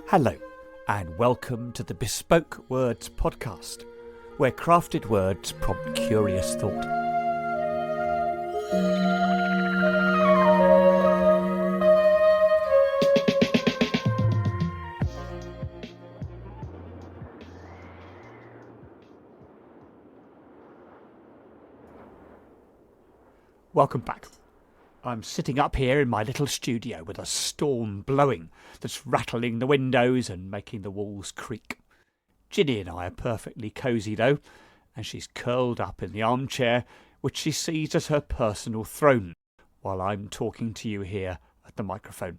Hello, and welcome to the Bespoke Words podcast, where crafted words prompt curious thought. Welcome back. I'm sitting up here in my little studio with a storm blowing that's rattling the windows and making the walls creak. Ginny and I are perfectly cosy though, and she's curled up in the armchair which she sees as her personal throne while I'm talking to you here at the microphone.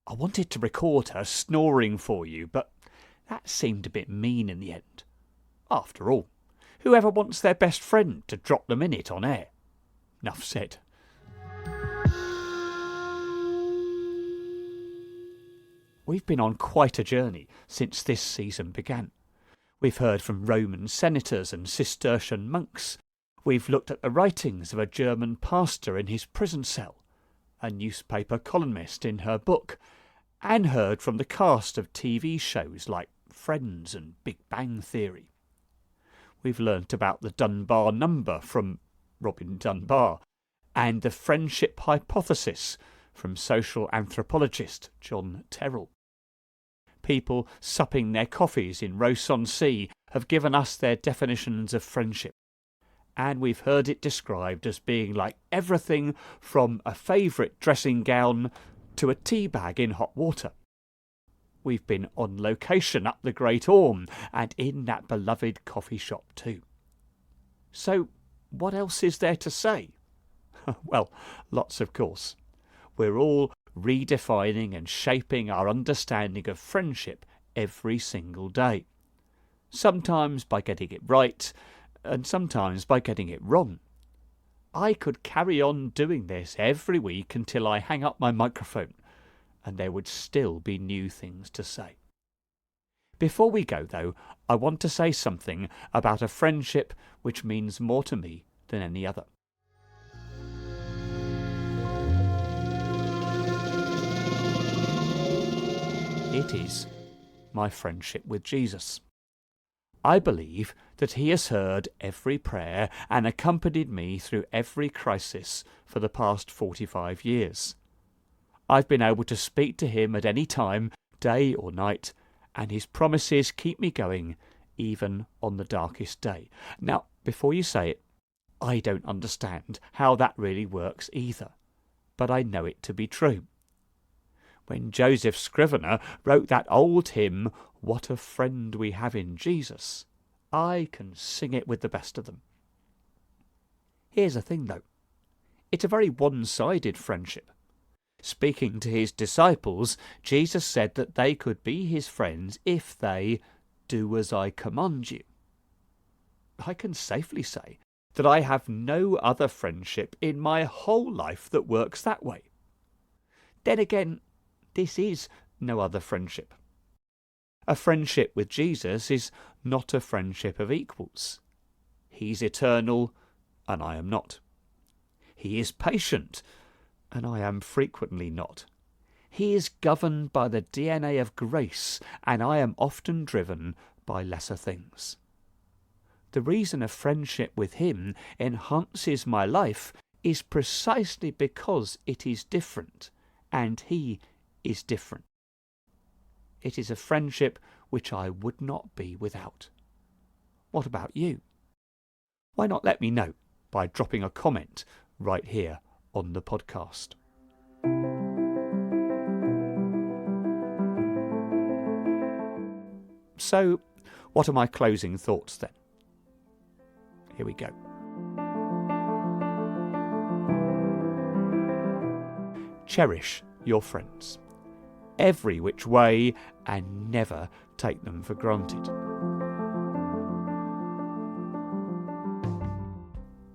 I wanted to record her snoring for you, but that seemed a bit mean in the end. After all, whoever wants their best friend to drop them in it on air? Enough said. We've been on quite a journey since this season began. We've heard from Roman senators and Cistercian monks. We've looked at the writings of a German pastor in his prison cell, a newspaper columnist in her book, and heard from the cast of TV shows like Friends and Big Bang Theory. We've learnt about the Dunbar number from Robin Dunbar and the friendship hypothesis from social anthropologist John Terrell. People supping their coffees in Ross-on-Sea have given us their definitions of friendship, and we've heard it described as being like everything from a favourite dressing gown to a tea bag in hot water. We've been on location up the Great Orme and in that beloved coffee shop too. So what else is there to say? Well, lots of course. We're all redefining and shaping our understanding of friendship every single day. Sometimes by getting it right, and sometimes by getting it wrong. I could carry on doing this every week until I hang up my microphone, and there would still be new things to say. Before we go, though, I want to say something about a friendship which means more to me than any other. It is my friendship with Jesus. I believe that he has heard every prayer and accompanied me through every crisis for the past 45 years. I've been able to speak to him at any time, day or night, and his promises keep me going even on the darkest day. Now, before you say it, I don't understand how that really works either, but I know it to be true. When Joseph Scrivener wrote that old hymn, "What a Friend We Have in Jesus," I can sing it with the best of them. Here's the thing though, it's a very one-sided friendship. Speaking to his disciples, Jesus said that they could be his friends if they do as I command you. I can safely say that I have no other friendship in my whole life that works that way. Then again, this is no other friendship. A friendship with Jesus is not a friendship of equals. He's eternal, and I am not. He is patient, and I am frequently not. He is governed by the DNA of grace, and I am often driven by lesser things. The reason a friendship with him enhances my life is precisely because it is different, and he is different. It is a friendship which I would not be without. What about you? Why not let me know by dropping a comment right here on the podcast. So, what are my closing thoughts then? Here we go. Cherish your friends, every which way, and never take them for granted.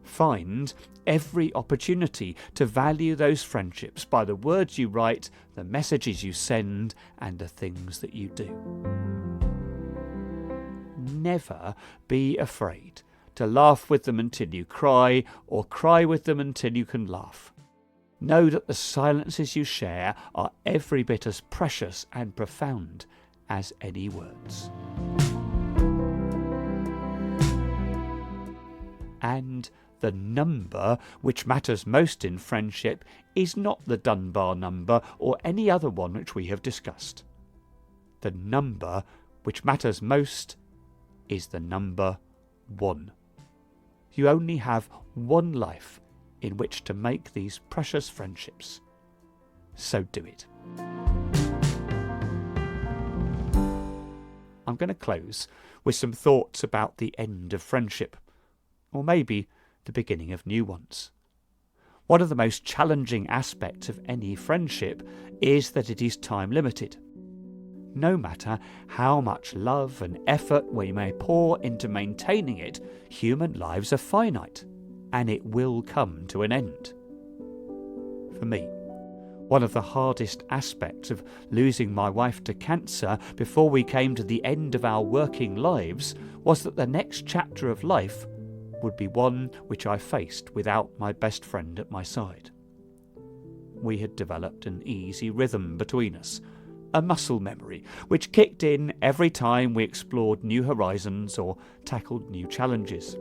Find every opportunity to value those friendships by the words you write, the messages you send, and the things that you do. Never be afraid to laugh with them until you cry, or cry with them until you can laugh. know that the silences you share are every bit as precious and profound as any words. And the number which matters most in friendship is not the Dunbar number or any other one which we have discussed. The number which matters most is the number 1. You only have one life in which to make these precious friendships. So do it. I'm going to close with some thoughts about the end of friendship, or maybe the beginning of new ones. One of the most challenging aspects of any friendship is that it is time limited. No matter how much love and effort we may pour into maintaining it, human lives are finite, and it will come to an end. For me, one of the hardest aspects of losing my wife to cancer before we came to the end of our working lives was that the next chapter of life would be one which I faced without my best friend at my side. We had developed an easy rhythm between us, a muscle memory which kicked in every time we explored new horizons or tackled new challenges.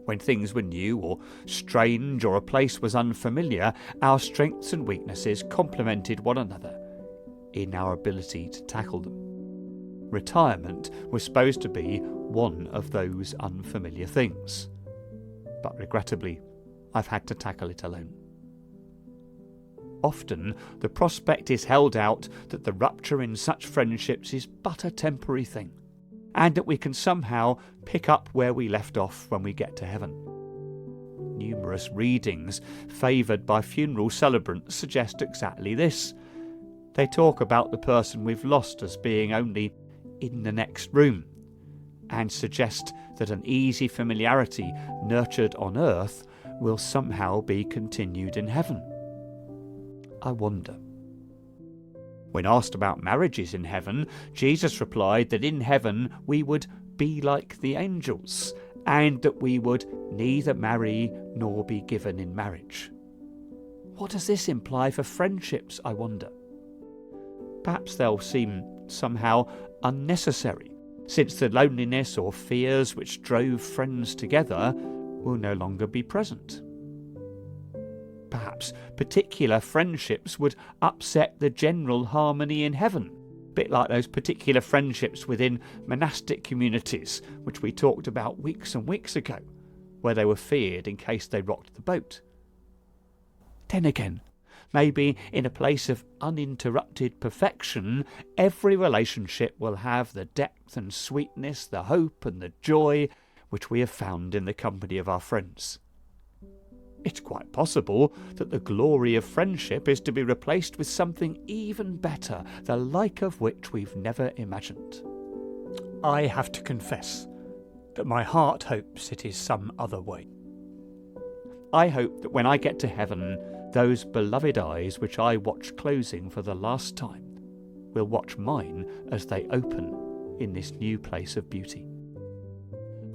When things were new or strange or a place was unfamiliar, our strengths and weaknesses complemented one another in our ability to tackle them. Retirement was supposed to be one of those unfamiliar things, but regrettably, I've had to tackle it alone. Often, the prospect is held out that the rupture in such friendships is but a temporary thing, and that we can somehow pick up where we left off when we get to heaven. Numerous readings favoured by funeral celebrants suggest exactly this. They talk about the person we've lost as being only in the next room, and suggest that an easy familiarity nurtured on earth will somehow be continued in heaven. I wonder. When asked about marriages in heaven, Jesus replied that in heaven we would be like the angels, and that we would neither marry nor be given in marriage. What does this imply for friendships, I wonder? Perhaps they'll seem somehow unnecessary, since the loneliness or fears which drove friends together will no longer be present. Perhaps particular friendships would upset the general harmony in heaven, a bit like those particular friendships within monastic communities which we talked about weeks and weeks ago, where they were feared in case they rocked the boat. Then again, maybe in a place of uninterrupted perfection, every relationship will have the depth and sweetness, the hope and the joy which we have found in the company of our friends. It's quite possible that the glory of friendship is to be replaced with something even better, the like of which we've never imagined. I have to confess that my heart hopes it is some other way. I hope that when I get to heaven, those beloved eyes which I watch closing for the last time will watch mine as they open in this new place of beauty.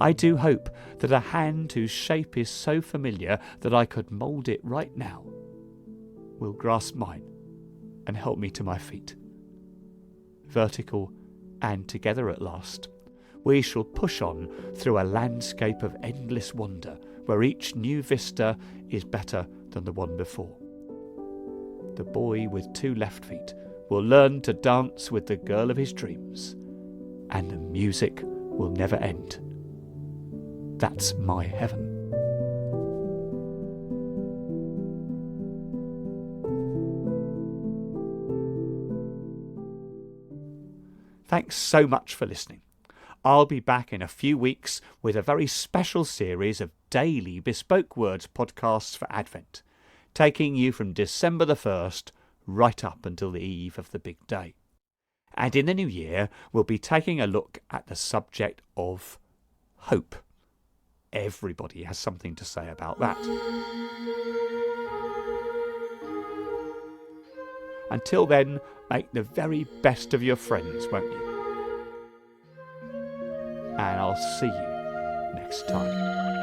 I do hope that a hand whose shape is so familiar that I could mould it right now will grasp mine and help me to my feet. Vertical and together at last, we shall push on through a landscape of endless wonder where each new vista is better than the one before. The boy with 2 left feet will learn to dance with the girl of his dreams, and the music will never end. That's my heaven. Thanks so much for listening. I'll be back in a few weeks with a very special series of daily Bespoke Words podcasts for Advent, taking you from December the 1st right up until the eve of the big day. And in the new year, we'll be taking a look at the subject of hope. Everybody has something to say about that. Until then, make the very best of your friends, won't you? And I'll see you next time.